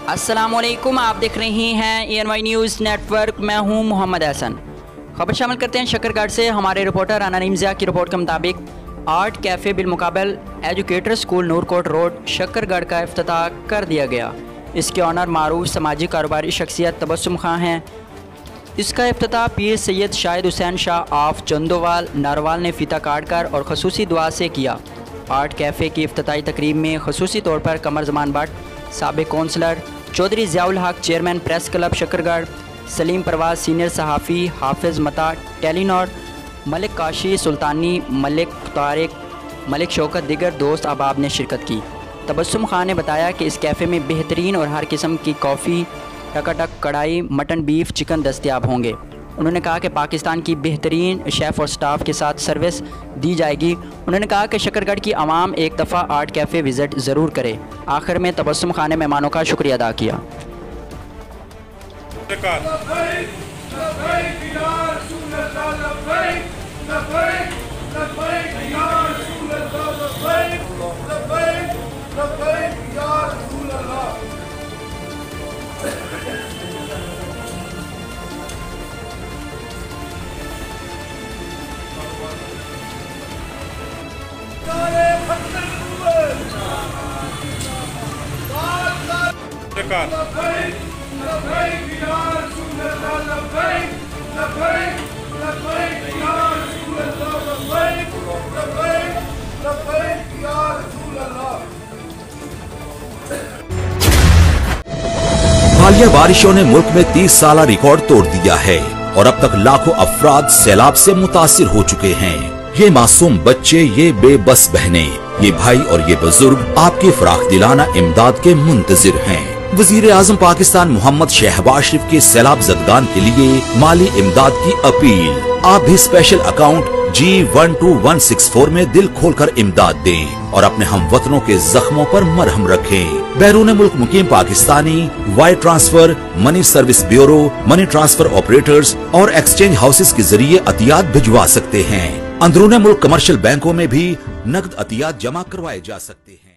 अस्सलामुअलैकुम, आप देख रहे हैं ANY न्यूज़ नेटवर्क। मैं हूं मोहम्मद एहसन। खबर शामिल करते हैं शकरगढ़ से। हमारे रिपोर्टर अना निमज़िया की रिपोर्ट के मुताबिक आर्ट कैफ़े बिलमुकाबल educator school Noorkot road Shakargarh का इफ्तिताह कर दिया गया। इसके ऑनर मारूफ समाजी कारोबारी शख्सियत तबस्सुम खां हैं। इसका इफ्तिताह पीर सैयद शाहिद हुसैन शाह ऑफ चंदोवाल नारवाल ने फ़ीता काट कर और खसूसी दुआ से किया। आर्ट कैफ़े की इफ्तिताही तकरीब में खसूसी तौर पर कमर जमान भट्ट, साबिक councillor, Chaudhry Ziaul Haq chairman press club Shakargarh, Saleem Parwaz senior सहाफ़ी, हाफिज़ मता टेलीनॉर, मलिक काशी सुल्तानी, मलिक तारिक, मलिक शौकत दीगर दोस्त अहबाब ने शिरकत की। तबस्सुम खां ने बताया कि इस कैफ़े में बेहतरीन और हर किस्म की कॉफ़ी, टकाटक कढ़ाई, मटन, बीफ, चिकन दस्तयाब होंगे। उन्होंने कहा कि पाकिस्तान की बेहतरीन शेफ़ और स्टाफ के साथ सर्विस दी जाएगी। उन्होंने कहा कि शकरगढ़ की आवाम एक दफ़ा आर्ट कैफ़े विज़िट ज़रूर करे। आखिर में तबस्सुम खां ने मेहमानों का शुक्रिया अदा किया। हालिया बारिशों ने मुल्क में 30 साला रिकॉर्ड तोड़ दिया है और अब तक लाखों अफराद सैलाब से मुतासिर हो चुके हैं। ये मासूम बच्चे, ये बेबस बहनें, ये भाई और ये बुजुर्ग आपके फराख दिलाना इमदाद के मुंतजिर हैं। वजीर आजम पाकिस्तान मोहम्मद शहबाज शरीफ के सैलाब ज़दगान के लिए माली इमदाद की अपील। आप भी स्पेशल अकाउंट G12164 में दिल खोलकर इमदाद दें और अपने हमवतनों के जख्मों पर मरहम रखें। बैरून मुल्क मुकीम Pakistani wire transfer, money service bureau, money transfer operators और एक्सचेंज हाउसेस के जरिए अतियात भिजवा सकते हैं। अंदरूनी मुल्क कमर्शियल बैंकों में भी नकद अतियात जमा करवाए जा सकते हैं।